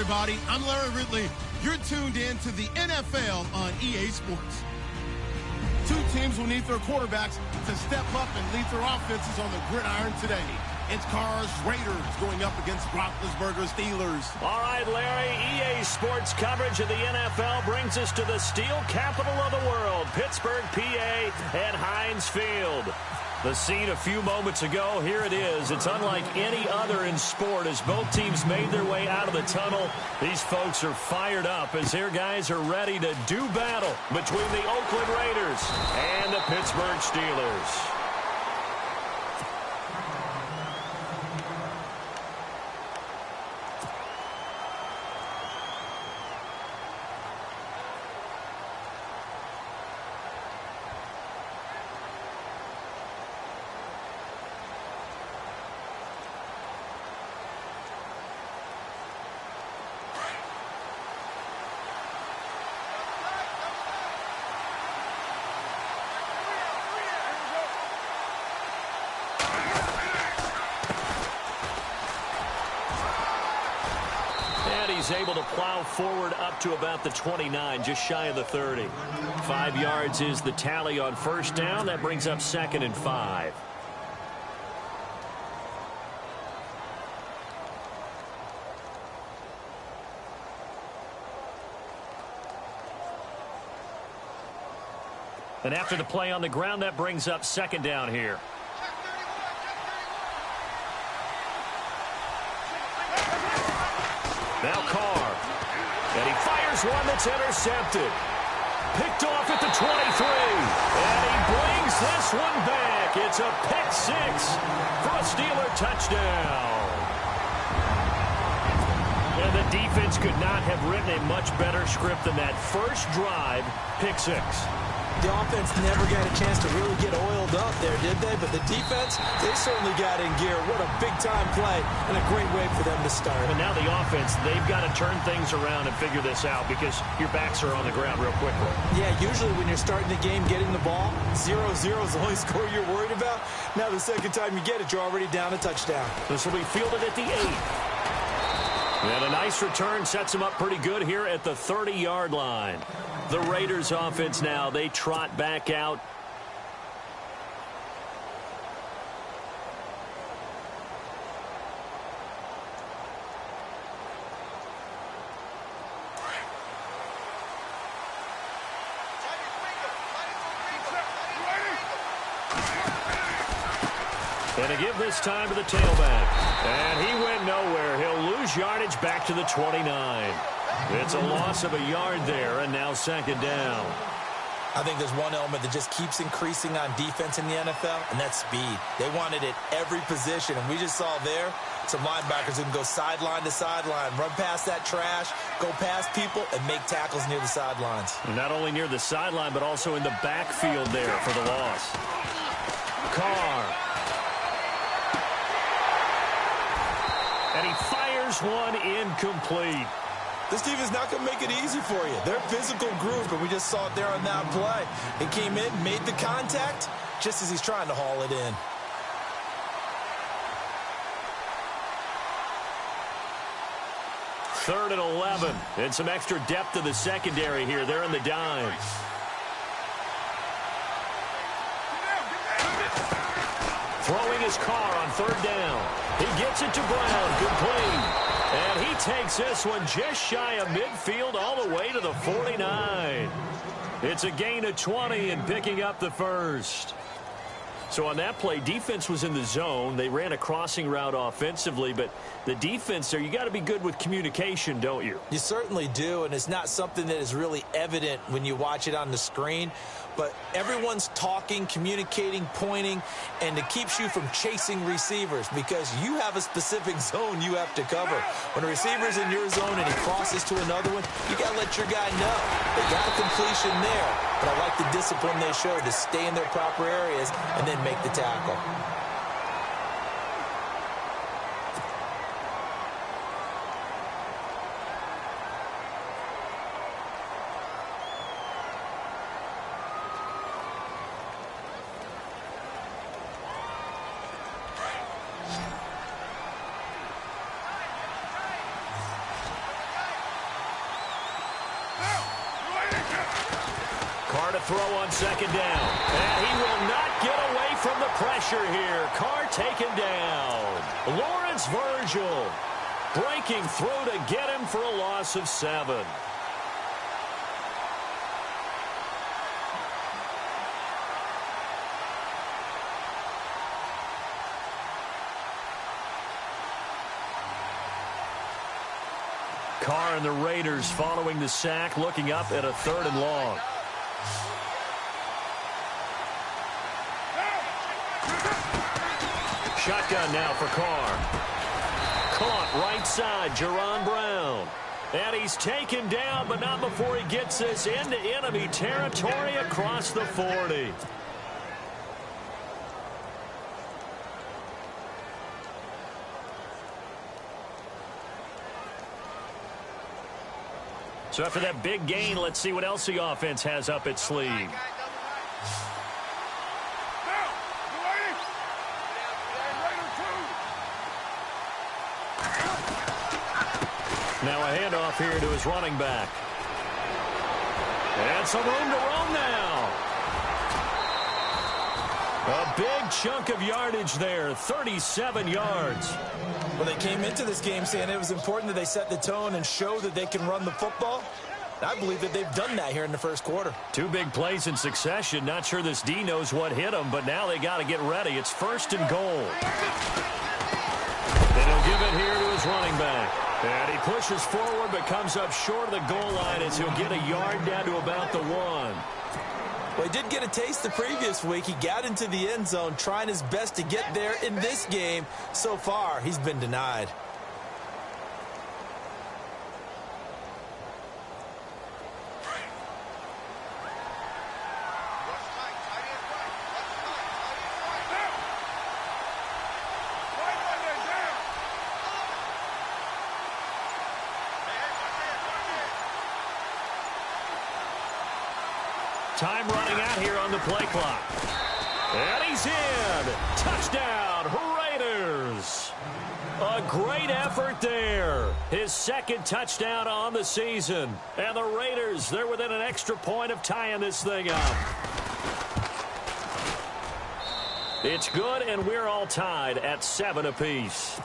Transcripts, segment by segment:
everybody. I'm Larry Ridley. You're tuned in to the NFL on EA Sports. Two teams will need their quarterbacks to step up and lead their offenses on the gridiron today. It's Carr's Raiders going up against Roethlisberger's Steelers. All right, Larry, EA Sports coverage of the NFL brings us to the steel capital of the world, Pittsburgh, PA, at Heinz Field. The scene a few moments ago, here it is. It's unlike any other in sport as both teams made their way out of the tunnel. These folks are fired up as their guys are ready to do battle between the Oakland Raiders and the Pittsburgh Steelers. He's able to plow forward up to about the 29, just shy of the 30. 5 yards is the tally on first down. That brings up 2nd and 5. And after the play on the ground, that brings up 2nd down here. Now Carr, and he fires one that's intercepted. Picked off at the 23, and he brings this one back. It's a pick 6 for a Steeler touchdown. And the defense could not have written a much better script than that first drive, pick 6. The offense never got a chance to really get oiled up there, did they? But the defense, they certainly got in gear. What a big-time play and a great way for them to start. But now the offense, they've got to turn things around and figure this out because your backs are on the ground real quickly. Yeah, usually when you're starting the game getting the ball, 0-0 is the only score you're worried about. Now the second time you get it, you're already down a touchdown. This will be fielded at the 8. And a nice return sets them up pretty good here at the 30-yard line. The Raiders offense now, they trot back out. And to give this time to the tailback. And he went nowhere. He'll lose yardage back to the 29. It's a loss of a yard there, and now 2nd down. I think there's one element that just keeps increasing on defense in the NFL, and that's speed. They want it at every position, and we just saw there some linebackers who can go sideline to sideline, run past that trash, go past people, and make tackles near the sidelines. And not only near the sideline, but also in the backfield there for the loss. Carr. And he fires one incomplete. This team is not going to make it easy for you. They're a physical group, and we just saw it there on that play. He came in, made the contact, just as he's trying to haul it in. Third and 11, and some extra depth to the secondary here. They're in the dime. Throwing his car on 3rd down. He gets it to Brown, complete. And he takes this one just shy of midfield all the way to the 49. It's a gain of 20 and picking up the first. So on that play, defense was in the zone. They ran a crossing route offensively, but the defense there, you got to be good with communication, don't you? You certainly do, and it's not something that is really evident when you watch it on the screen. But everyone's talking, communicating, pointing, and it keeps you from chasing receivers because you have a specific zone you have to cover. When a receiver's in your zone and he crosses to another one, you got to let your guy know. They got a completion there, but I like the discipline they showed to stay in their proper areas and then make the tackle. Carr to throw on second down. And he will not get away from the pressure here. Carr taken down. Lawrence Virgil breaking through to get him for a loss of 7. Carr and the Raiders following the sack, looking up at a 3rd and long. Shotgun now for Carr. Caught right side, Jerron Brown. And he's taken down, but not before he gets this into enemy territory across the 40. So after that big gain, let's see what else the offense has up its sleeve. Now a handoff here to his running back. And some room to roam now. A big chunk of yardage there, 37 yards. Well, they came into this game saying it was important that they set the tone and show that they can run the football. I believe that they've done that here in the first quarter. 2 big plays in succession. Not sure this D knows what hit them, but now they got to get ready. It's 1st and goal. And he'll give it here to his running back. And he pushes forward but comes up short of the goal line as he'll get a yard down to about the 1. Well, he did get a taste the previous week. He got into the end zone trying his best to get there in this game. So far, he's been denied. Time running out here on the play clock. And he's in. Touchdown, Raiders. A great effort there. His 2nd touchdown on the season. And the Raiders, they're within an extra point of tying this thing up. It's good, and we're all tied at 7 apiece.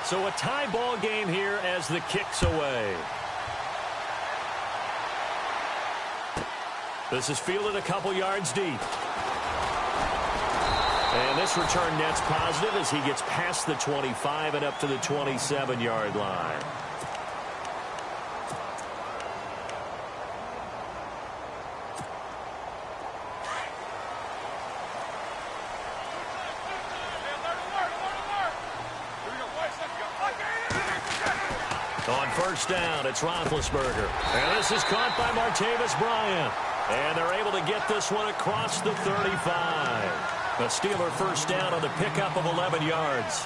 So a tie ball game here as the kick's away. This is fielded a couple yards deep. And this return net's positive as he gets past the 25 and up to the 27-yard line. On 1st down, it's Roethlisberger. And this is caught by Martavis Bryant. And they're able to get this one across the 35. A Steeler 1st down on the pickup of 11 yards.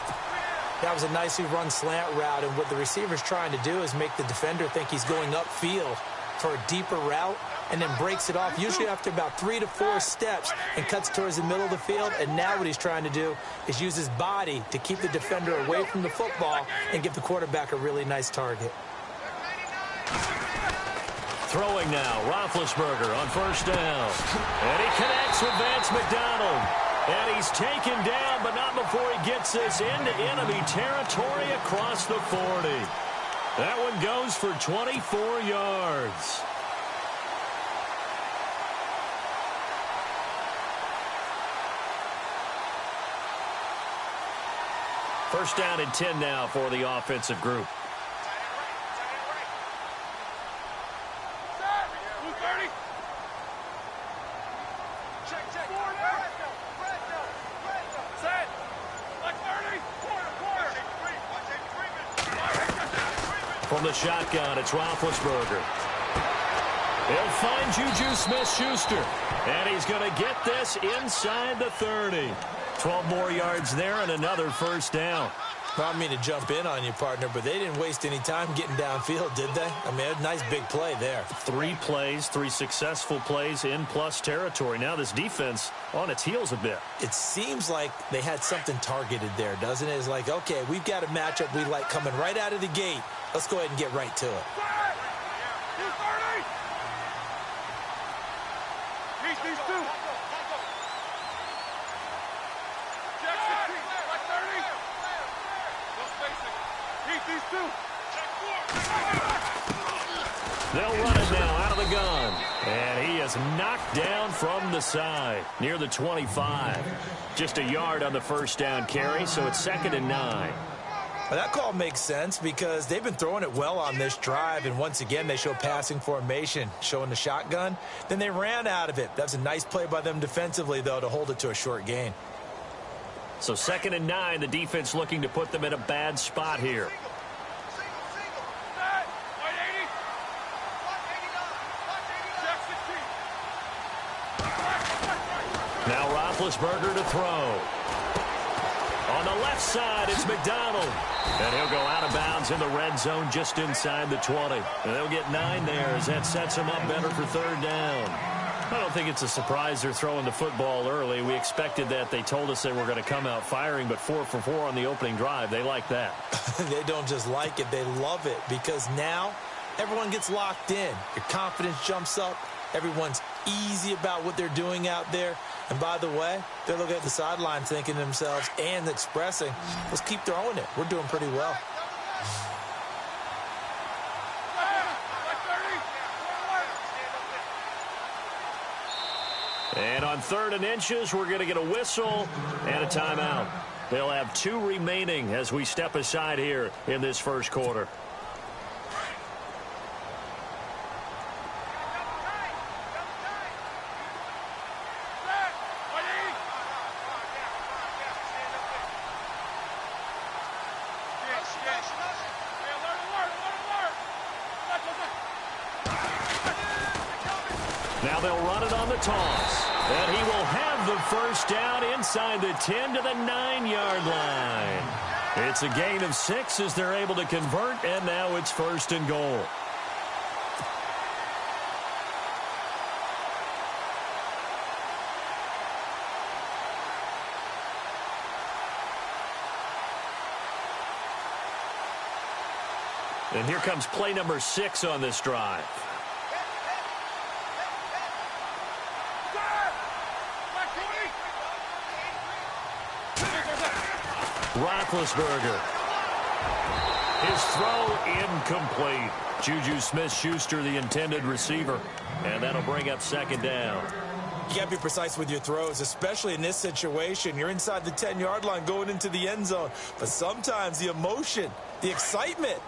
That was a nicely run slant route, and what the receiver's trying to do is make the defender think he's going upfield for a deeper route, and then breaks it off, usually after about 3 to 4 steps, and cuts towards the middle of the field. And now what he's trying to do is use his body to keep the defender away from the football and give the quarterback a really nice target. Throwing now, Roethlisberger on 1st down. And he connects with Vance McDonald. And he's taken down, but not before he gets this into enemy territory across the 40. That one goes for 24 yards. First down and 10 now for the offensive group. From the shotgun, it's Roethlisberger. He'll find Juju Smith-Schuster. And he's going to get this inside the 30. 12 more yards there and another 1st down. Well, I don't mean to jump in on you, partner, but they didn't waste any time getting downfield, did they? I mean, a nice big play there. 3 plays, 3 successful plays in plus territory. Now this defense on its heels a bit. It seems like they had something targeted there, doesn't it? It's like, okay, we've got a matchup we like coming right out of the gate. Let's go ahead and get right to it. These two. They'll run it now out of the gun. And he is knocked down from the side near the 25. Just a yard on the first down carry, so it's 2nd and 9. Well, that call makes sense because they've been throwing it well on this drive, and once again they show passing formation, showing the shotgun. Then they ran out of it. That was a nice play by them defensively, though, to hold it to a short gain. So 2nd and 9, the defense looking to put them in a bad spot here. Now Roethlisberger to throw. On the left side, it's McDonald. And he'll go out of bounds in the red zone just inside the 20. And they'll get 9 there as that sets them up better for 3rd down. I don't think it's a surprise they're throwing the football early. We expected that. They told us they were going to come out firing, but 4 for 4 on the opening drive. They like that. They don't just like it, they love it, because now everyone gets locked in. Your confidence jumps up. Everyone's easy about what they're doing out there. And by the way, they're looking at the sideline thinking to themselves and expressing, let's keep throwing it. We're doing pretty well. And on 3rd and inches, we're going to get a whistle and a timeout. They'll have 2 remaining as we step aside here in this first quarter. Now they'll run it on the toss. And he will have the first down inside the 10 to the 9-yard line. It's a gain of 6 as they're able to convert, and now it's 1st and goal. And here comes play number 6 on this drive. Roethlisberger. His throw incomplete. Juju Smith-Schuster, the intended receiver. And that'll bring up 2nd down. You got to be precise with your throws, especially in this situation. You're inside the 10-yard line going into the end zone. But sometimes the emotion, the excitement,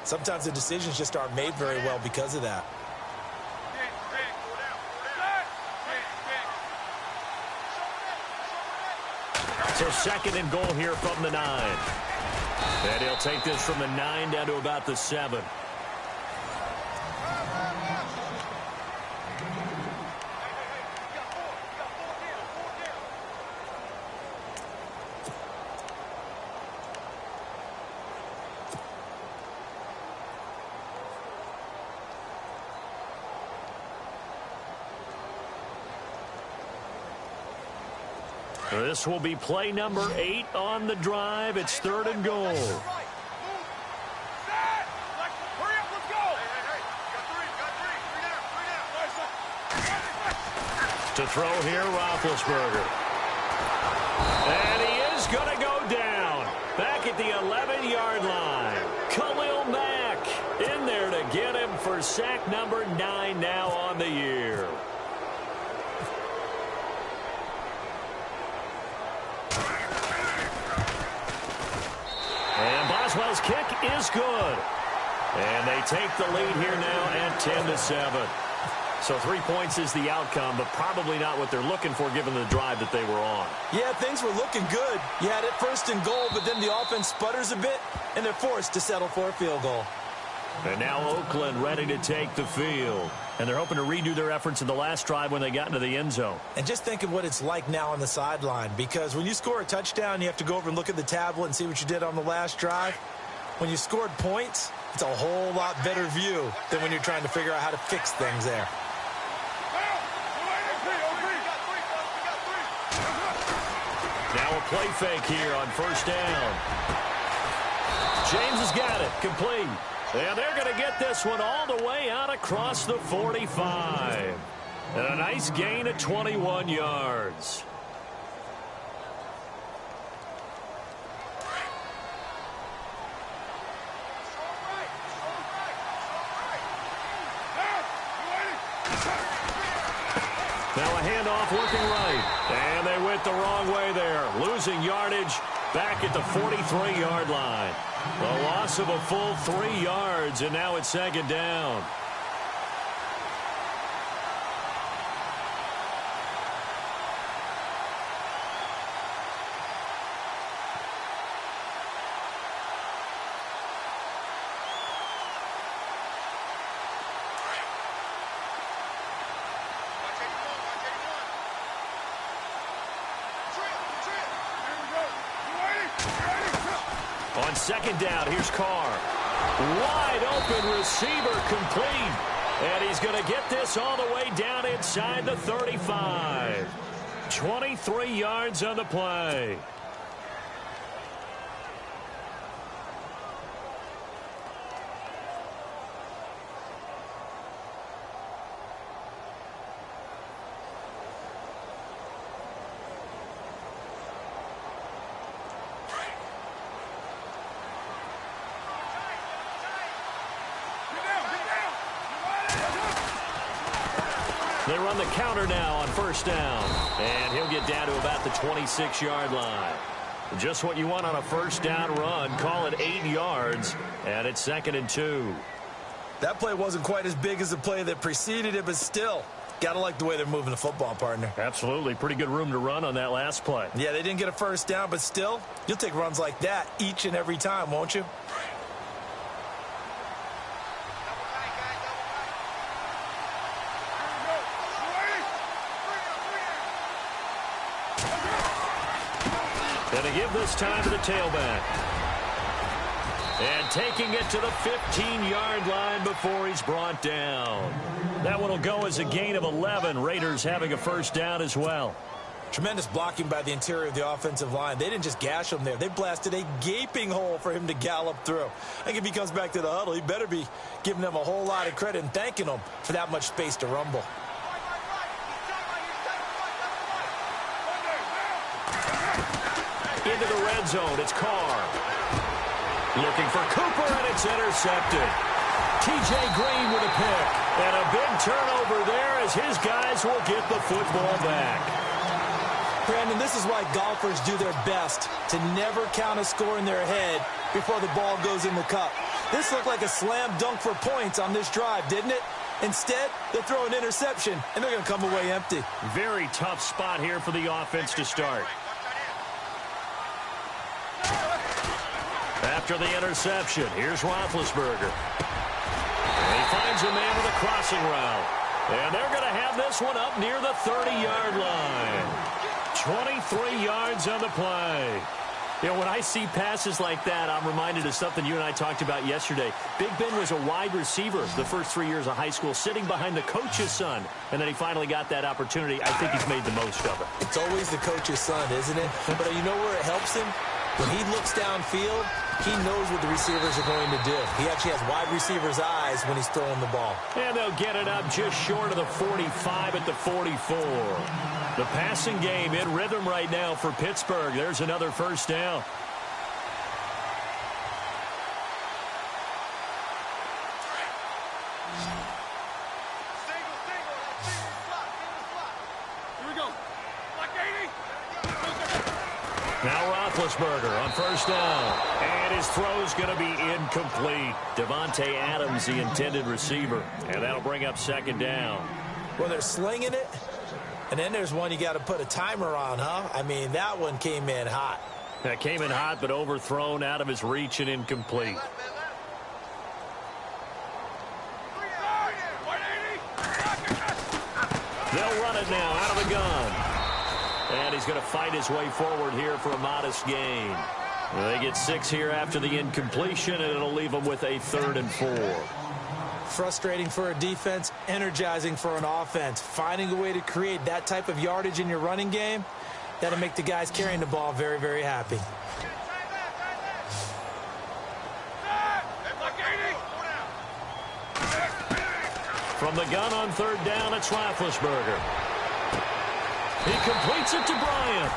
sometimes the decisions just aren't made very well because of that. So 2nd and goal here from the 9. And he'll take this from the 9 down to about the 7. This will be play number 8 on the drive. It's 3rd and goal. To throw here, Roethlisberger. And he is going to go down. Back at the 11-yard line. Khalil Mack in there to get him for sack number 9 now on the year. And Boswell's kick is good. And they take the lead here now at 10-7. So 3 points is the outcome, but probably not what they're looking for given the drive that they were on. Yeah, things were looking good. You had it 1st and goal, but then the offense sputters a bit, and they're forced to settle for a field goal. And now Oakland ready to take the field. And they're hoping to redo their efforts in the last drive when they got into the end zone. And just think of what it's like now on the sideline, because when you score a touchdown, you have to go over and look at the tablet and see what you did on the last drive. When you scored points, it's a whole lot better view than when you're trying to figure out how to fix things there. Now a play fake here on first down. James has got it, complete. And they're going to get this one all the way out across the 45. And a nice gain of 21 yards. Now a handoff working right. And they went the wrong way there. Losing yardage back at the 43-yard line. The loss of a full 3 yards, and now it's second down. On second down, here's Carr. Wide open receiver, complete. And he's going to get this all the way down inside the 35. 23 yards on the play. They run the counter now on first down. And he'll get down to about the 26-yard line. Just what you want on a first down run. Call it 8 yards. And it's 2nd and 2. That play wasn't quite as big as the play that preceded it, but still, got to like the way they're moving the football, partner. Absolutely. Pretty good room to run on that last play. Yeah, they didn't get a first down, but still, you'll take runs like that each and every time, won't you? And to give this time to the tailback. And taking it to the 15-yard line before he's brought down. That one will go as a gain of 11. Raiders having a first down as well. Tremendous blocking by the interior of the offensive line. They didn't just gash him there. They blasted a gaping hole for him to gallop through. I think if he comes back to the huddle, he better be giving them a whole lot of credit and thanking them for that much space to rumble. Into the red zone, it's Carr. Looking for Cooper, and it's intercepted. T.J. Green with a pick. And a big turnover there as his guys will get the football back. Brandon, this is why golfers do their best to never count a score in their head before the ball goes in the cup. This looked like a slam dunk for points on this drive, didn't it? Instead, they throw an interception, and they're going to come away empty. Very tough spot here for the offense to start. After the interception, here's Roethlisberger. And he finds a man with a crossing route. And they're going to have this one up near the 30-yard line. 23 yards on the play. You know, when I see passes like that, I'm reminded of something you and I talked about yesterday. Big Ben was a wide receiver the first 3 years of high school, sitting behind the coach's son. And then he finally got that opportunity. I think he's made the most of it. It's always the coach's son, isn't it? But you know where it helps him? When he looks downfield, he knows what the receivers are going to do. He actually has wide receivers' eyes when he's throwing the ball. And they'll get it up just short of the 45 at the 44. The passing game in rhythm right now for Pittsburgh. There's another first down. Now Roethlisberger on first down. And his throw's going to be incomplete. Devontae Adams, the intended receiver. And that'll bring up second down. Well, they're slinging it. And then there's one you got to put a timer on, huh? I mean, that one came in hot. That came in hot, but overthrown, out of his reach, and incomplete. it now out of the gun. And he's going to fight his way forward here for a modest gain. They get 6 here after the incompletion, and it'll leave them with a 3rd and 4. Frustrating for a defense, energizing for an offense. Finding a way to create that type of yardage in your running game, that'll make the guys carrying the ball very, very happy. From the gun on 3rd down, it's Roethlisberger. He completes it to Bryant.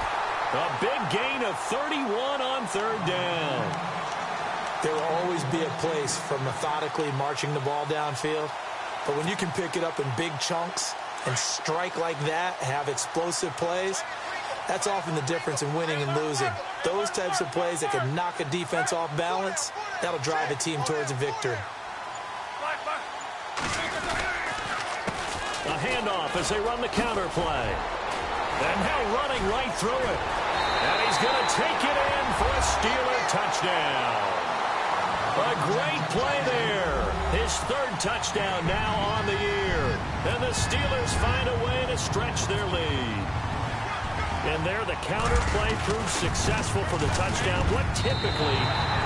A big gain of 31 on 3rd down. There will always be a place for methodically marching the ball downfield. But when you can pick it up in big chunks and strike like that, have explosive plays, that's often the difference in winning and losing. Those types of plays that can knock a defense off balance, that'll drive a team towards a victory. A handoff as they run the counter play. And now running right through it. And he's going to take it in for a Steeler touchdown. A great play there. His 3rd touchdown now on the year. And the Steelers find a way to stretch their lead. And there the counter play proves successful for the touchdown. What typically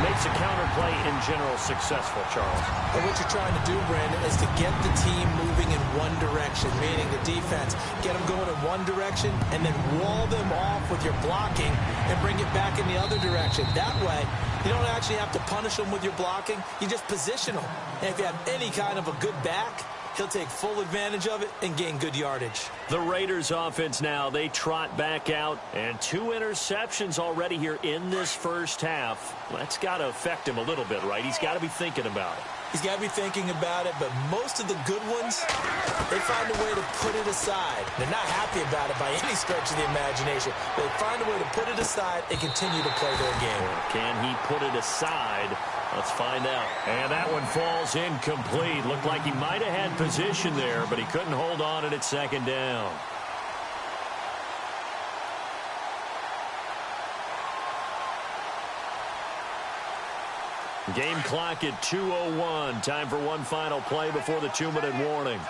makes a counter play in general successful, Charles? And what you're trying to do, Brandon, is to get the team moving in one direction, meaning the defense. Get them going in one direction and then wall them off with your blocking and bring it back in the other direction. That way, you don't actually have to punish them with your blocking. You just position them. And if you have any kind of a good back, he'll take full advantage of it and gain good yardage. The Raiders offense now, they trot back out. And 2 interceptions already here in this first half. That's got to affect him a little bit, right? He's got to be thinking about it. He's got to be thinking about it, but most of the good ones, they find a way to put it aside. They're not happy about it by any stretch of the imagination. They find a way to put it aside and continue to play their game. Can he put it aside? Let's find out. And that one falls incomplete. Looked like he might have had position there, but he couldn't hold on it at 2nd down. Game clock at 2:01. Time for one final play before the 2-minute warning.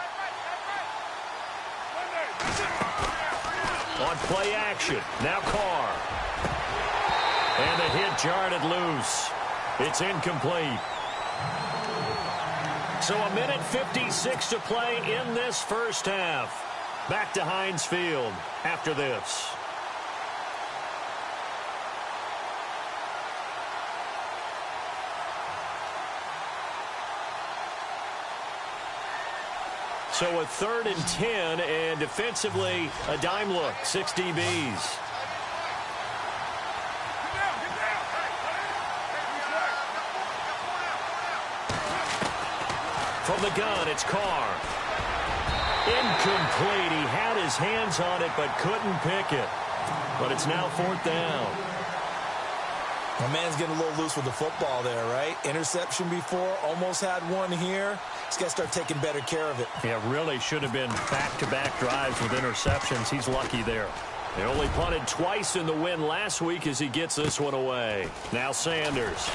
On play action. Now Carr. And the hit jarred it loose. It's incomplete. So 1:56 to play in this first half. Back to Heinz Field after this. So a 3rd and 10, and defensively a dime look, 6 DBs. From the gun, it's Carr. Incomplete. He had his hands on it, but couldn't pick it. But it's now 4th down. My man's getting a little loose with the football there, right? Interception before, almost had one here. He's got to start taking better care of it. Yeah, really should have been back-to-back drives with interceptions. He's lucky there. He only punted twice in the win last week as he gets this one away. Now Sanders.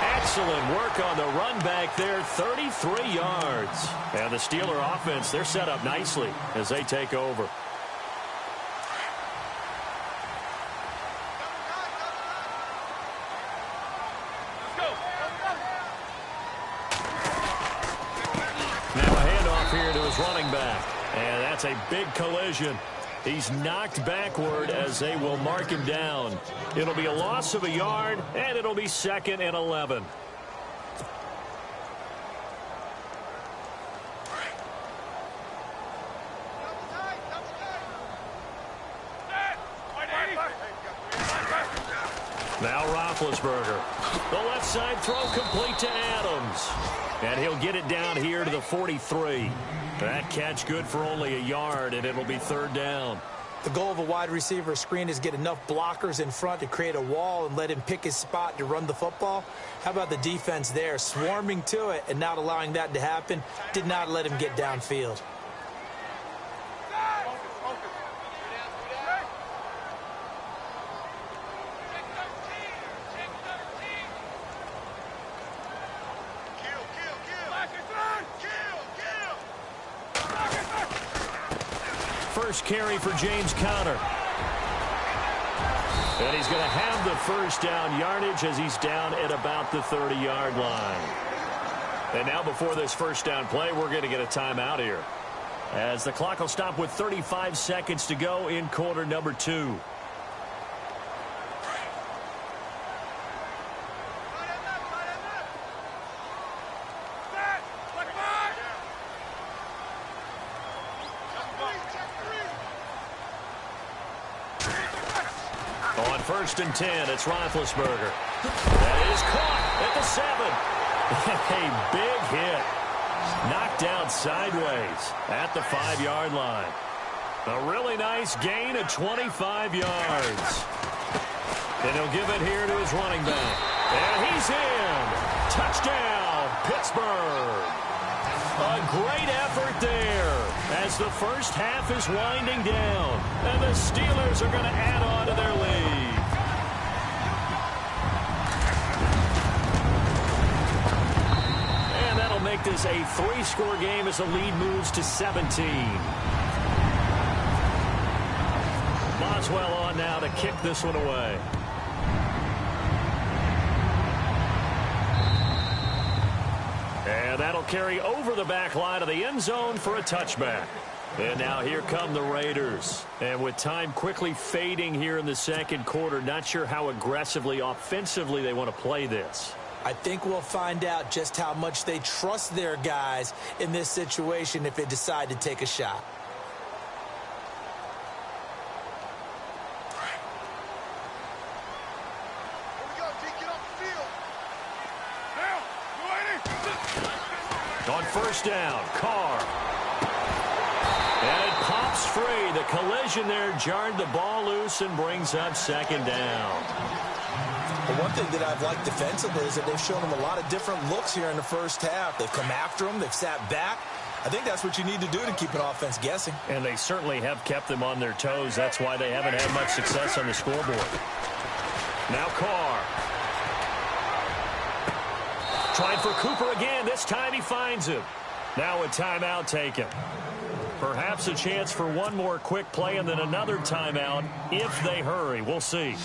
Excellent work on the run back there, 33 yards. And the Steeler offense, they're set up nicely as they take over. Now a handoff here to his running back. And that's a big collision. He's knocked backward as they will mark him down. It'll be a loss of a yard, and it'll be 2nd and 11. Now Roethlisberger. The left side throw complete to Adams. And he'll get it down here to the 43. That catch good for only a yard, and it'll be 3rd down. The goal of a wide receiver screen is get enough blockers in front to create a wall and let him pick his spot to run the football. How about the defense there, swarming to it and not allowing that to happen? Did not let him get downfield. first carry for James Conner. And he's going to have the first down yardage as he's down at about the 30-yard line. And now before this first down play, we're going to get a timeout here, as the clock will stop with 35 seconds to go in quarter number 2. On 1st and 10, it's Roethlisberger. That is caught at the 7. A big hit. Knocked down sideways at the 5-yard line. A really nice gain of 25 yards. And he'll give it here to his running back. And he's in. Touchdown, Pittsburgh. A great effort there as the first half is winding down. And the Steelers are going to add on to their lead. And that'll make this a 3-score game as the lead moves to 17. Boswell on now to kick this one away. And that'll carry over the back line of the end zone for a touchback. And now here come the Raiders. And with time quickly fading here in the second quarter, not sure how aggressively, offensively they want to play this. I think we'll find out just how much they trust their guys in this situation if they decide to take a shot. On 1st down, Carr. And it pops free. The collision there jarred the ball loose and brings up 2nd down. Well, one thing that I've liked defensively is that they've shown them a lot of different looks here in the first half. They've come after them. They've sat back. I think that's what you need to do to keep an offense guessing. And they certainly have kept them on their toes. That's why they haven't had much success on the scoreboard. Now Carr. Trying for Cooper again. This time he finds him. Now a timeout taken. Perhaps a chance for one more quick play and then another timeout if they hurry. We'll see.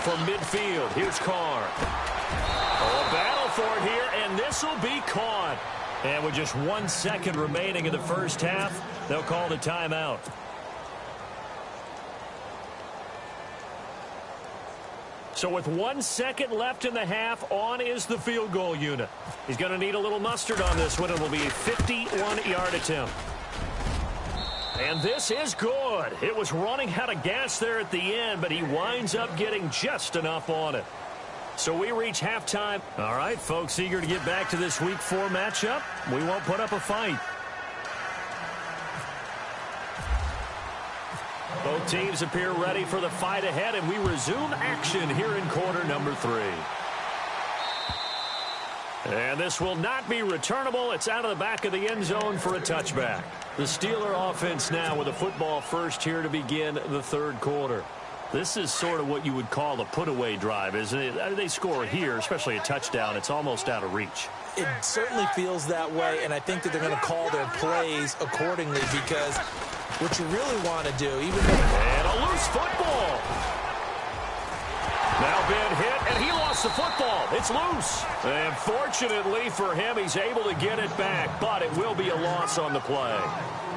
From midfield, here's Carr. Oh, a battle for it here, and this will be caught. And with just 1 second remaining in the first half, they'll call the timeout. So with 1 second left in the half, on is the field goal unit. He's going to need a little mustard on this one. It will be a 51-yard attempt. And this is good. It was running out of gas there at the end, but he winds up getting just enough on it. So we reach halftime. All right, folks, eager to get back to this Week 4 matchup. We won't put up a fight. Both teams appear ready for the fight ahead, and we resume action here in quarter number 3. And this will not be returnable. It's out of the back of the end zone for a touchback. The Steeler offense now with a football first here to begin the third quarter. This is sort of what you would call a put-away drive, isn't it? They score here, especially a touchdown. It's almost out of reach. It certainly feels that way, and I think that they're going to call their plays accordingly because what you really want to do, even though... And a loose football. Now Ben hit, and he lost the football. It's loose. And fortunately for him, he's able to get it back, but it will be a loss on the play.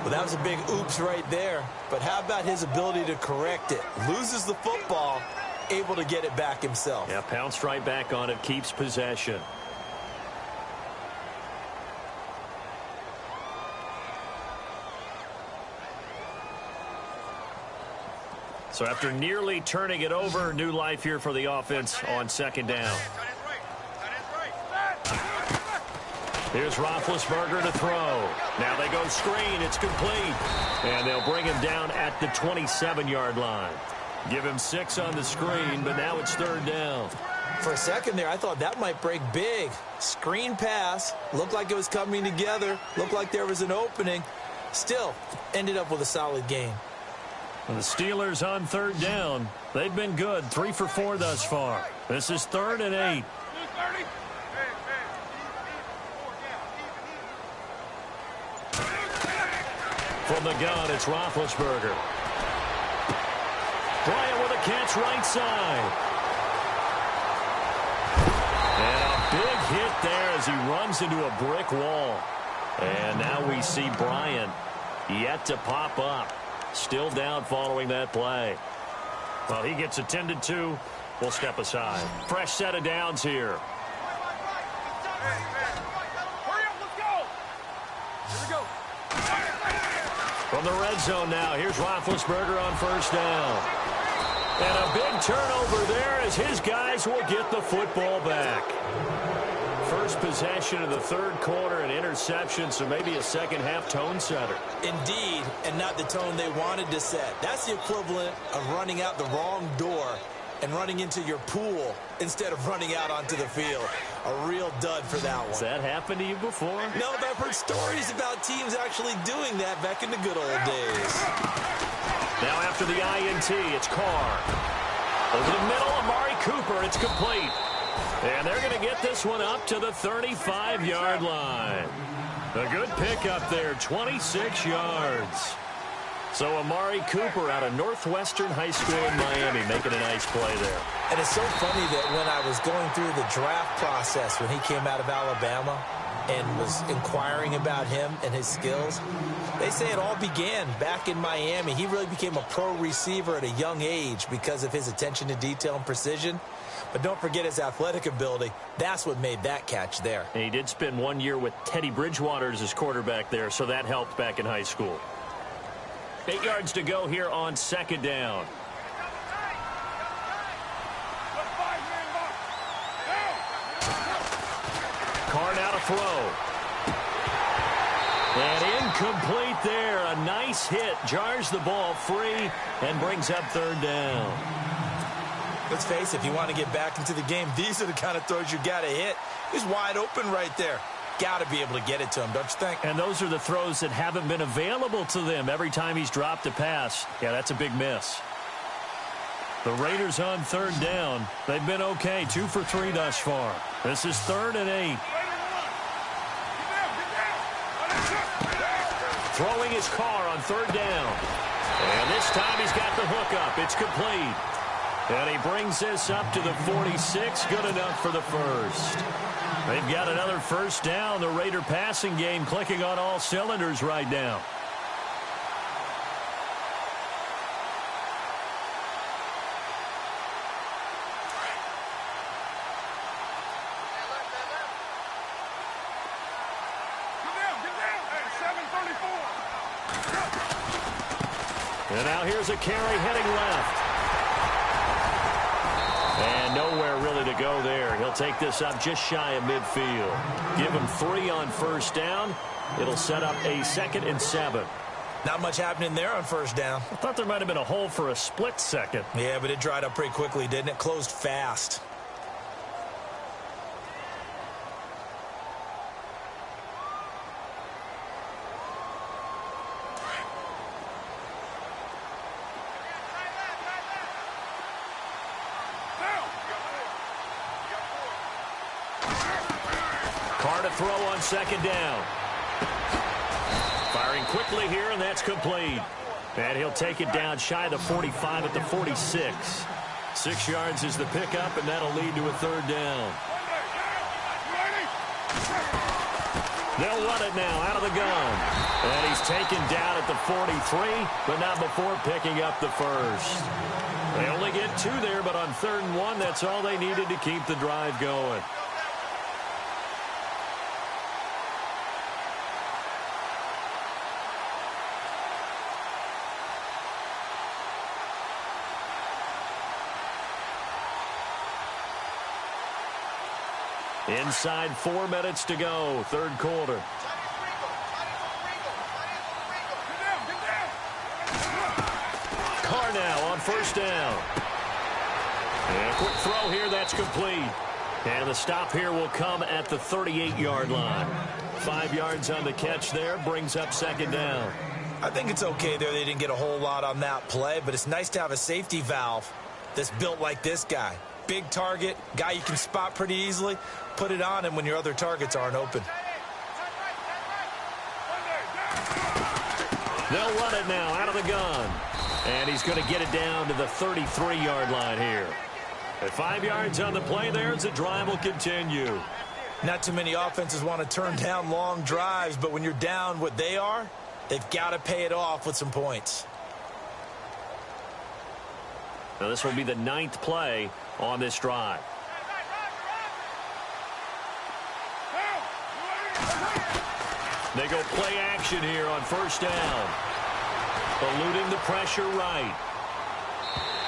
Well, that was a big oops right there. But how about his ability to correct it? Loses the football, able to get it back himself. Yeah, pounced right back on it, keeps possession. So after nearly turning it over, new life here for the offense on 2nd down. Here's Roethlisberger to throw. Now they go screen. It's complete. And they'll bring him down at the 27-yard line. Give him 6 on the screen, but now it's 3rd down. For a second there, I thought that might break big. Screen pass. Looked like it was coming together. Looked like there was an opening. Still, ended up with a solid gain. The Steelers on 3rd down. They've been good. 3 for 4 thus far. This is 3rd and 8. From the gun, it's Roethlisberger. Bryant with a catch right side. And a big hit there as he runs into a brick wall. And now we see Bryant yet to pop up. Still down following that play. Well, he gets attended to. We'll step aside. Fresh set of downs here. From the red zone now, here's Roethlisberger on first down. And a big turnover there as his guys will get the football back. First possession of the third quarter, an interception, so maybe a second-half tone setter. Indeed, and not the tone they wanted to set. That's the equivalent of running out the wrong door and running into your pool instead of running out onto the field. A real dud for that one. Has that happened to you before? No, but I've heard stories about teams actually doing that back in the good old days. Now after the INT, it's Carr. Over the middle, Amari Cooper, it's complete. And they're going to get this one up to the 35-yard line. A good pickup there, 26 yards. So Amari Cooper out of Northwestern High School in Miami making a nice play there. And it's so funny that when I was going through the draft process when he came out of Alabama and was inquiring about him and his skills, they say it all began back in Miami. He really became a pro receiver at a young age because of his attention to detail and precision. But don't forget his athletic ability. That's what made that catch there. And he did spend 1 year with Teddy Bridgewater as his quarterback there, so that helped back in high school. 8 yards to go here on second down. Carr now to throw. And incomplete there. A nice hit. Jars the ball free and brings up third down. Let's face it, if you want to get back into the game, these are the kind of throws you got to hit. He's wide open right there. Got to be able to get it to him, don't you think? And those are the throws that haven't been available to them every time he's dropped a pass. Yeah, that's a big miss. The Raiders on third down. They've been okay, 2 for 3 thus far. This is 3rd and 8. Throwing his Carr on third down. And this time he's got the hook up. It's complete. And he brings this up to the 46. Good enough for the first. They've got another first down. The Raider passing game clicking on all cylinders right now. And now here's a carry heading left. And nowhere really to go there. He'll take this up just shy of midfield. Give him 3 on first down. It'll set up a 2nd and 7. Not much happening there on first down. I thought there might have been a hole for a split second. Yeah, but it dried up pretty quickly, didn't it? Closed fast. Carr to throw on second down. Firing quickly here, and that's complete. And he'll take it down shy of the 45 at the 46. 6 yards is the pickup, and that'll lead to a third down. They'll run it now out of the gun. And he's taken down at the 43, but not before picking up the first. They only get 2 there, but on 3rd and 1, that's all they needed to keep the drive going. Inside 4 minutes to go, third quarter. Carr now on first down. And a quick throw here, that's complete. And the stop here will come at the 38-yard line. 5 yards on the catch there, brings up second down. I think it's okay there. They didn't get a whole lot on that play, but it's nice to have a safety valve that's built like this guy. Big target, guy you can spot pretty easily. Put it on him when your other targets aren't open. They'll run it now out of the gun. And he's going to get it down to the 33-yard line here. At 5 yards on the play there as the drive will continue. Not too many offenses want to turn down long drives, but when you're down what they are, they've got to pay it off with some points. Now this will be the 9th play on this drive. They go play action here on first down. Eluding the pressure right.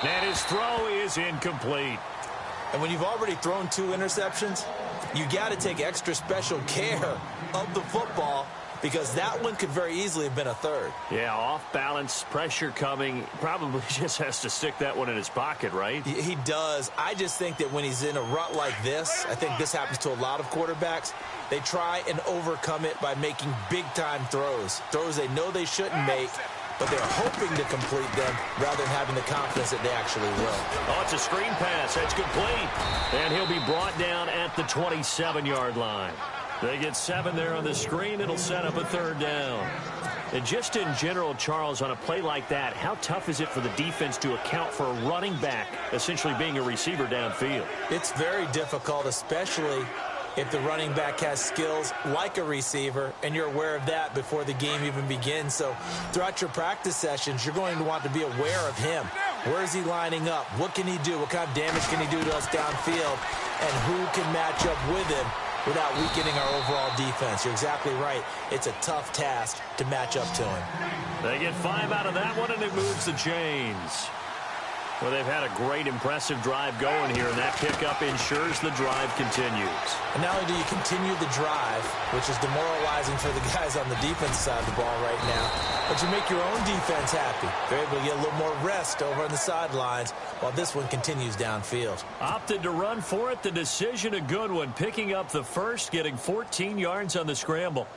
And his throw is incomplete. And when you've already thrown 2 interceptions, you got to take extra special care of the football because that one could very easily have been a 3rd. Yeah, off balance, pressure coming. Probably just has to stick that one in his pocket, right? He does. I just think that when he's in a rut like this, I think this happens to a lot of quarterbacks, they try and overcome it by making big-time throws. Throws they know they shouldn't make, but they're hoping to complete them rather than having the confidence that they actually will. Oh, it's a screen pass. That's complete. And he'll be brought down at the 27-yard line. They get 7 there on the screen. It'll set up a 3rd down. And just in general, Charles, on a play like that, how tough is it for the defense to account for a running back essentially being a receiver downfield? It's very difficult, especially if the running back has skills like a receiver, and you're aware of that before the game even begins. So throughout your practice sessions, you're going to want to be aware of him. Where is he lining up? What can he do? What kind of damage can he do to us downfield? And who can match up with him without weakening our overall defense? You're exactly right. It's a tough task to match up to him. They get 5 out of that one, and it moves the chains. Well, they've had a great, impressive drive going here, and that pickup ensures the drive continues. And not only do you continue the drive, which is demoralizing for the guys on the defense side of the ball right now, but you make your own defense happy. They're able to get a little more rest over on the sidelines while this one continues downfield. Opted to run for it. The decision a good one, picking up the first, getting 14 yards on the scramble.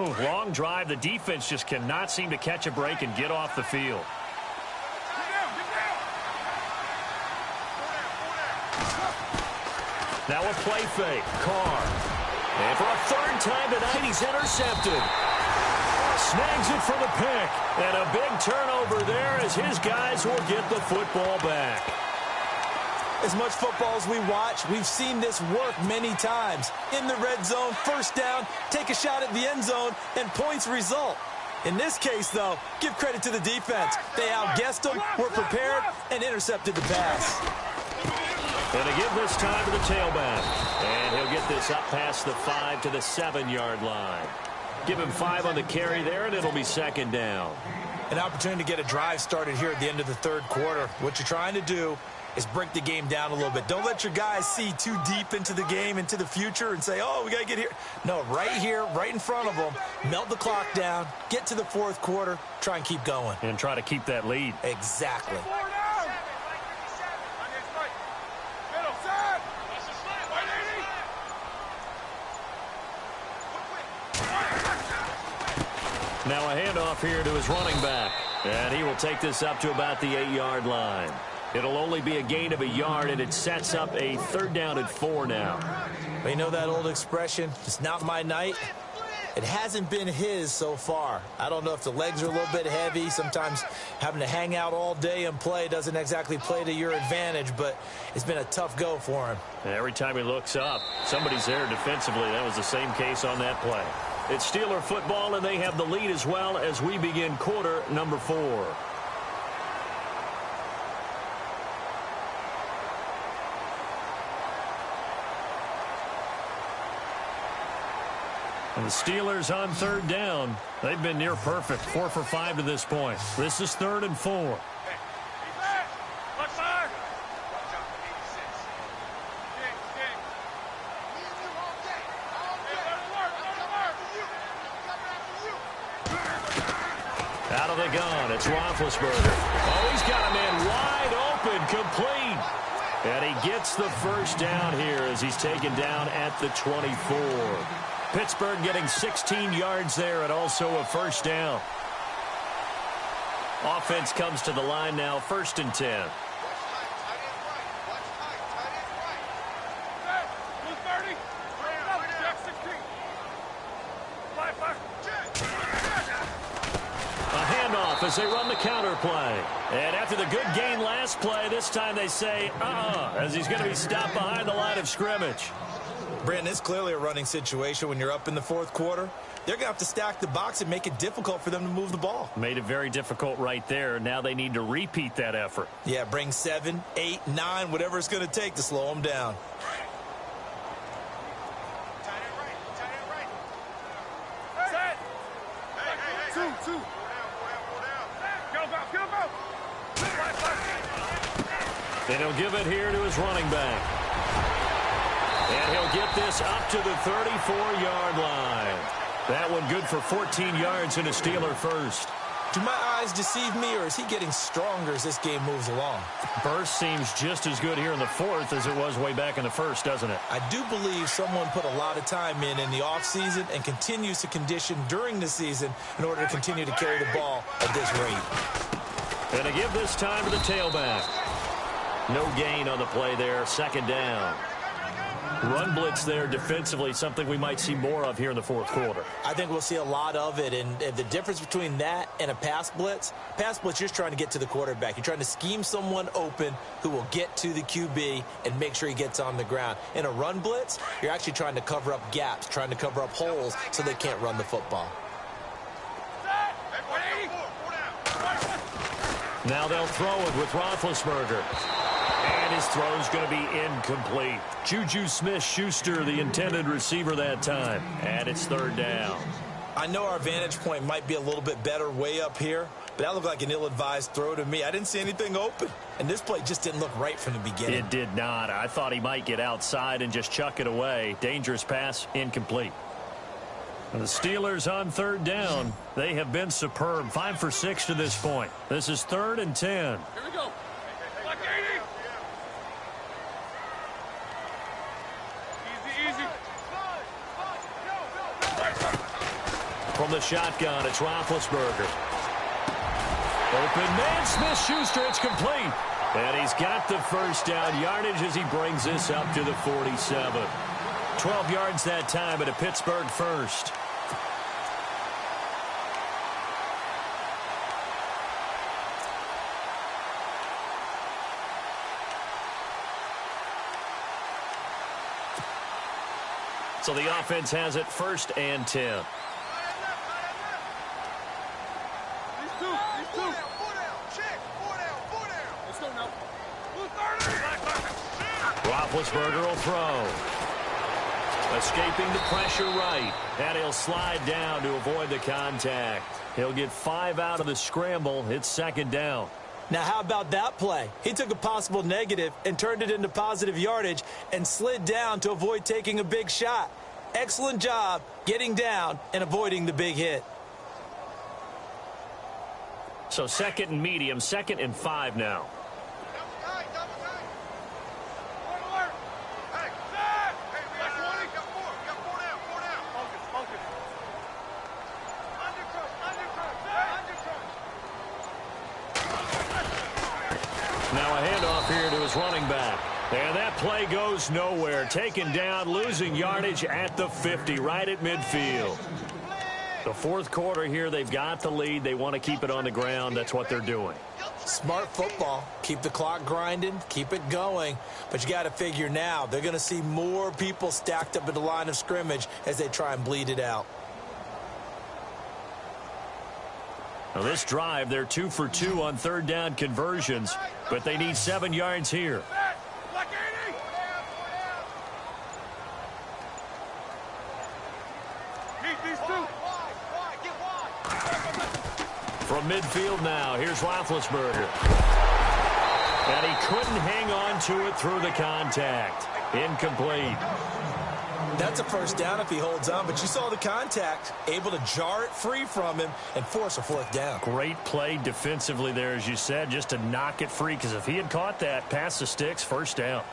Oh, long drive. The defense just cannot seem to catch a break and get off the field. Now a play fake. Carr. And for a 3rd time tonight, he's intercepted. Snags it for the pick. And a big turnover there as his guys will get the football back. As much football as we watch, we've seen this work many times. In the red zone, first down, take a shot at the end zone, and points result. In this case, though, give credit to the defense. They outguessed them, were prepared, and intercepted the pass. And to give this time to the tailback. And he'll get this up past the 5 to the 7-yard line. Give him 5 on the carry there, and it'll be 2nd down. An opportunity to get a drive started here at the end of the 3rd quarter. What you're trying to do is break the game down a little bit. Don't let your guys see too deep into the game, into the future, and say, oh, we got to get here. No, right here, right in front of them, melt the clock down, get to the 4th quarter, try and keep going. And try to keep that lead. Exactly. Now a handoff here to his running back. And he will take this up to about the 8-yard line. It'll only be a gain of a yard, and it sets up a 3rd down and 4 now. But you know that old expression, it's not my night? It hasn't been his so far. I don't know if the legs are a little bit heavy. Sometimes having to hang out all day and play doesn't exactly play to your advantage, but it's been a tough go for him. And every time he looks up, somebody's there defensively. That was the same case on that play. It's Steeler football, and they have the lead as well as we begin quarter number 4. And the Steelers on 3rd down. They've been near perfect, 4 for 5 to this point. This is 3rd and 4. Out of the gun, it's Roethlisberger. Oh, he's got a man wide open, complete. And he gets the first down here as he's taken down at the 24. Pittsburgh getting 16 yards there and also a first down. Offense comes to the line now, 1st and 10. as they run the counter play. And after the good gain last play, this time they say, as he's going to be stopped behind the line of scrimmage. Brandon, it's clearly a running situation when you're up in the fourth quarter. They're going to have to stack the box and make it difficult for them to move the ball. Made it very difficult right there. Now they need to repeat that effort. Yeah, bring 7, 8, 9, whatever it's going to take to slow them down. And he'll give it here to his running back. And he'll get this up to the 34-yard line. That one good for 14 yards and a Steeler first. Do my eyes deceive me, or is he getting stronger as this game moves along? Burst seems just as good here in the fourth as it was way back in the first, doesn't it? I do believe someone put a lot of time in the offseason and continues to condition during the season in order to continue to carry the ball at this rate. And to give this time to the tailback. No gain on the play there, second down. Run blitz there defensively, something we might see more of here in the fourth quarter. I think we'll see a lot of it, and the difference between that and a pass blitz, you're just trying to get to the quarterback. You're trying to scheme someone open who will get to the QB and make sure he gets on the ground. In a run blitz, you're actually trying to cover up gaps, trying to cover up holes so they can't run the football. Now they'll throw it with Roethlisberger. And his throw's going to be incomplete. Juju Smith-Schuster, the intended receiver that time. And it's third down. I know our vantage point might be a little bit better way up here, but that looked like an ill-advised throw to me. I didn't see anything open. And this play just didn't look right from the beginning. It did not. I thought he might get outside and just chuck it away. Dangerous pass, incomplete. And the Steelers on third down. They have been superb. 5 for 6 to this point. This is 3rd and 10. Here we go. Black 80. Easy. From the shotgun, it's Roethlisberger. Open man, Smith-Schuster, it's complete. And he's got the first down yardage as he brings this up to the 47. 12 yards that time at a Pittsburgh first. So the offense has it 1st and 10. These two. Check. Four down. Let's go now. Roethlisberger will throw. Escaping the pressure right. And he'll slide down to avoid the contact. He'll get 5 out of the scramble. It's 2nd down. Now, how about that play? He took a possible negative and turned it into positive yardage and slid down to avoid taking a big shot. Excellent job getting down and avoiding the big hit. So 2nd and medium, 2nd and 5 now. Now a handoff here to his running back. And that play goes nowhere. Taken down, losing yardage at the 50, right at midfield. The fourth quarter here, they've got the lead. They want to keep it on the ground. That's what they're doing. Smart football. Keep the clock grinding. Keep it going. But you got to figure now, they're going to see more people stacked up at the line of scrimmage as they try and bleed it out. Now this drive, they're 2 for 2 on 3rd down conversions, but they need 7 yards here. From midfield now, here's Roethlisberger. And he couldn't hang on to it through the contact. Incomplete. That's a first down if he holds on, but you saw the contact, able to jar it free from him and force a 4th down. Great play defensively there, as you said, just to knock it free, because if he had caught that, past the sticks, 1st down.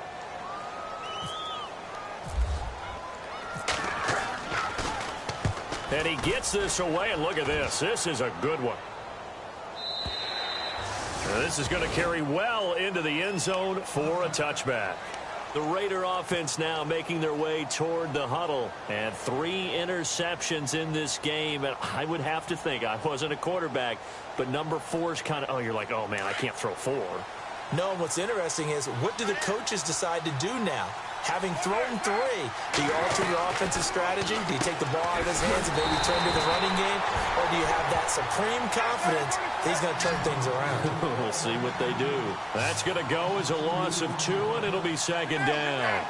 And he gets this away, and look at this. This is a good one. Now this is going to carry well into the end zone for a touchback. The Raider offense now making their way toward the huddle. And 3 interceptions in this game. And I would have to think, I wasn't a quarterback, but number 4 is kind of, oh, you're like, oh, man, I can't throw 4. No, what's interesting is, what do the coaches decide to do now? Having thrown 3, do you alter your offensive strategy? Do you take the ball out of his hands and maybe turn to the running game? Or do you have that supreme confidence that he's going to turn things around? We'll see what they do. That's going to go as a loss of 2, and it'll be second down.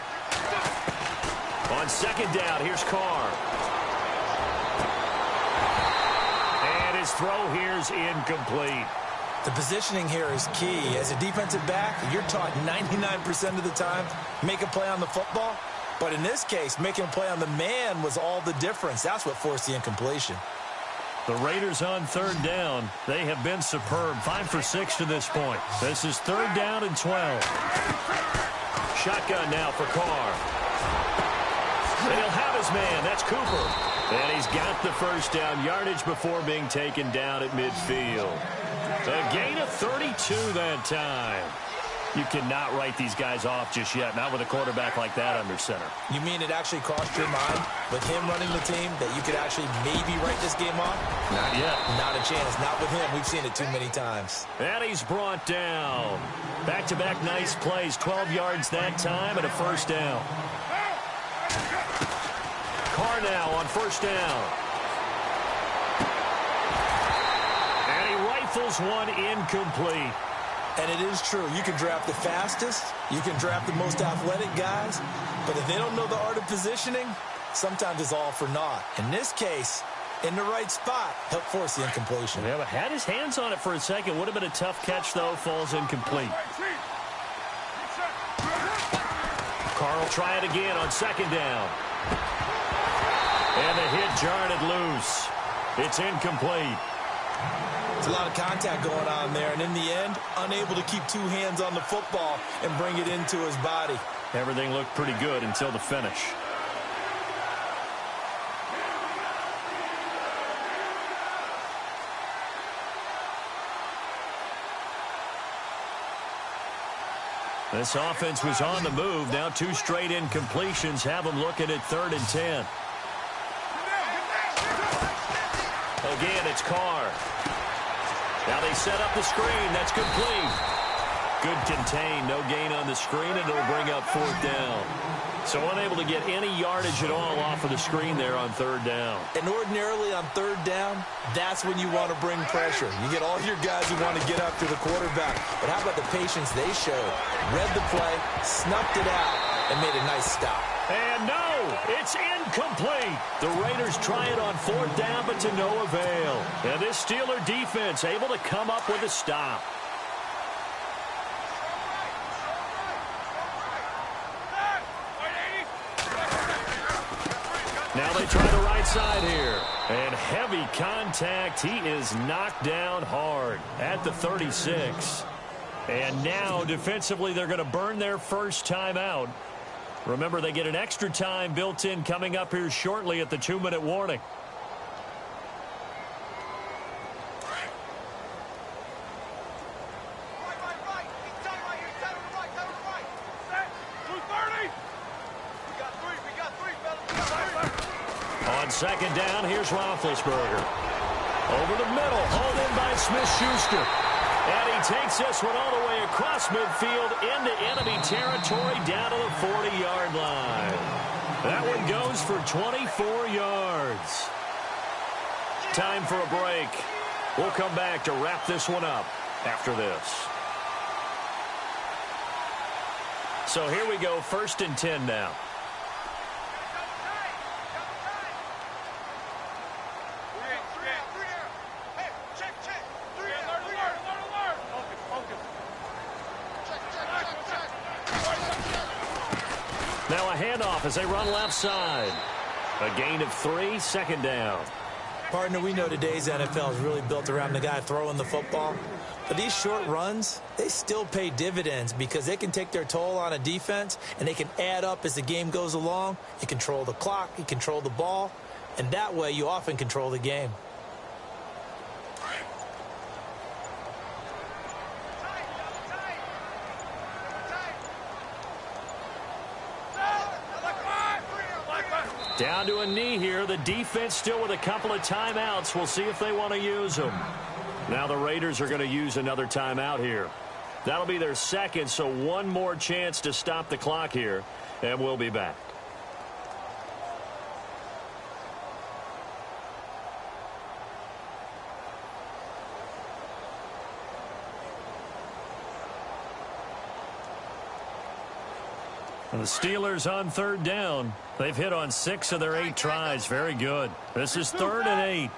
On second down, here's Carr. And his throw here's incomplete. The positioning here is key. As a defensive back, you're taught 99% of the time, make a play on the football. But in this case, making a play on the man was all the difference. That's what forced the incompletion. The Raiders on third down. They have been superb. 5 for 6 to this point. This is third down and 12. Shotgun now for Carr. And he'll have his man. That's Cooper. And he's got the first down yardage before being taken down at midfield. A gain of 32 that time. You cannot write these guys off just yet, not with a quarterback like that under center. You mean it actually crossed your mind with him running the team that you could actually maybe write this game off? Not yet. Not a chance. Not with him. We've seen it too many times. And he's brought down. Back-to-back nice plays. 12 yards that time and a first down. Carr now on first down. One incomplete. And it is true. You can draft the fastest. You can draft the most athletic guys. But if they don't know the art of positioning, sometimes it's all for naught. In this case, in the right spot, helped force the incompletion. Yeah, but had his hands on it for a second. Would have been a tough catch, though. Falls incomplete. Carr will try it again on second down. And the hit jarred it loose. It's incomplete. There's a lot of contact going on there, and in the end, unable to keep 2 hands on the football and bring it into his body. Everything looked pretty good until the finish. This offense was on the move. Now 2 straight incompletions have them looking at 3rd and 10. Again, it's Carr. Now they set up the screen. That's complete. Good contain. No gain on the screen, and it'll bring up 4th down. So unable to get any yardage at all off of the screen there on 3rd down. And ordinarily on 3rd down, that's when you want to bring pressure. You get all your guys who want to get after the quarterback. But how about the patience they showed? Read the play, snuffed it out, and made a nice stop. And no, it's incomplete. The Raiders try it on 4th down, but to no avail. And this Steeler defense able to come up with a stop. Now they try the right side here. And heavy contact. He is knocked down hard at the 36. And now defensively they're going to burn their first time out. Remember, they get an extra time built in coming up here shortly at the 2-minute warning. On second down, here's Roethlisberger. Over the middle, hauled in by Smith-Schuster. And he takes this one all the way across midfield into enemy territory down to the 40-yard line. That one goes for 24 yards. Time for a break. We'll come back to wrap this one up after this. So here we go, 1st and 10 now. Now a handoff as they run left side. A gain of 3, 2nd down. Partner, we know today's NFL is really built around the guy throwing the football. But these short runs, they still pay dividends because they can take their toll on a defense and they can add up as the game goes along. You control the clock, you control the ball, and that way you often control the game. Down to a knee here. The defense still with a couple of timeouts. We'll see if they want to use them. Now the Raiders are going to use another timeout here. That'll be their second, so one more chance to stop the clock here, and we'll be back. And the Steelers on third down. They've hit on 6 of their 8 tries. Very good. This is 3rd and 8.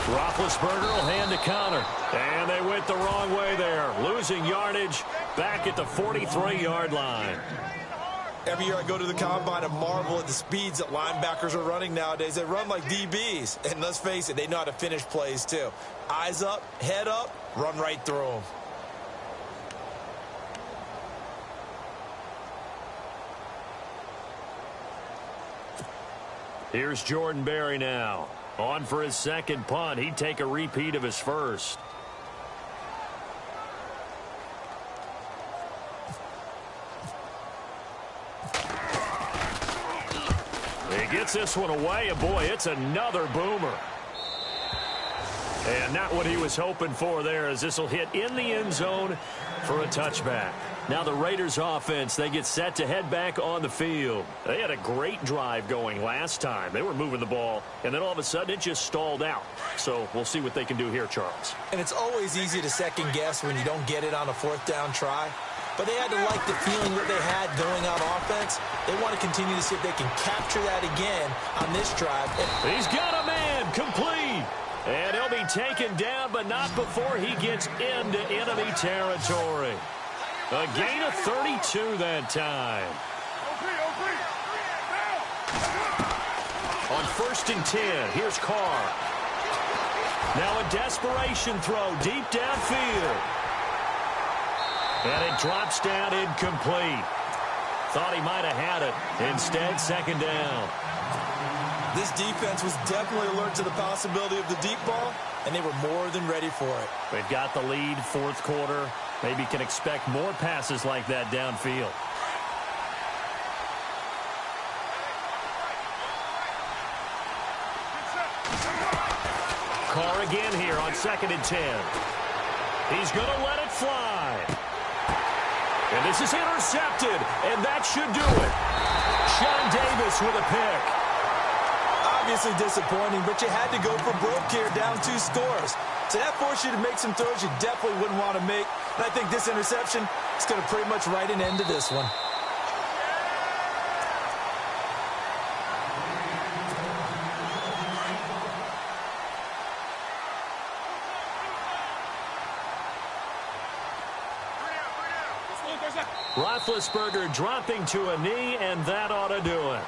Roethlisberger will hand to counter. And they went the wrong way there. Losing yardage back at the 43-yard line. Every year I go to the combine and marvel at the speeds that linebackers are running nowadays. They run like DBs. And let's face it, they know how to finish plays too. Eyes up, head up, run right through them. Here's Jordan Berry now. On for his second punt. He'd take a repeat of his first. He gets this one away, and boy, it's another boomer. And not what he was hoping for there, as this will hit in the end zone for a touchback. Now the Raiders offense, they get set to head back on the field. They had a great drive going last time. They were moving the ball, and then all of a sudden it just stalled out. So we'll see what they can do here, Charles. And it's always easy to second guess when you don't get it on a 4th down try. But they had to like the feeling that they had going out offense. They want to continue to see if they can capture that again on this drive. He's got a man complete. And he'll be taken down, but not before he gets into enemy territory. A gain of 32 that time. On 1st and 10, here's Carr. Now a desperation throw deep downfield. And it drops down incomplete. Thought he might have had it. Instead, 2nd down. This defense was definitely alert to the possibility of the deep ball, and they were more than ready for it. They've got the lead, 4th quarter. Maybe can expect more passes like that downfield. Carr again here on 2nd and 10. He's going to let it fly. And this is intercepted, and that should do it. Sean Davis with a pick. Obviously disappointing, but you had to go for broke here, down 2 scores. So that forced you to make some throws you definitely wouldn't want to make. And I think this interception is going to pretty much write an end to this one. Roethlisberger dropping to a knee, and that ought to do it.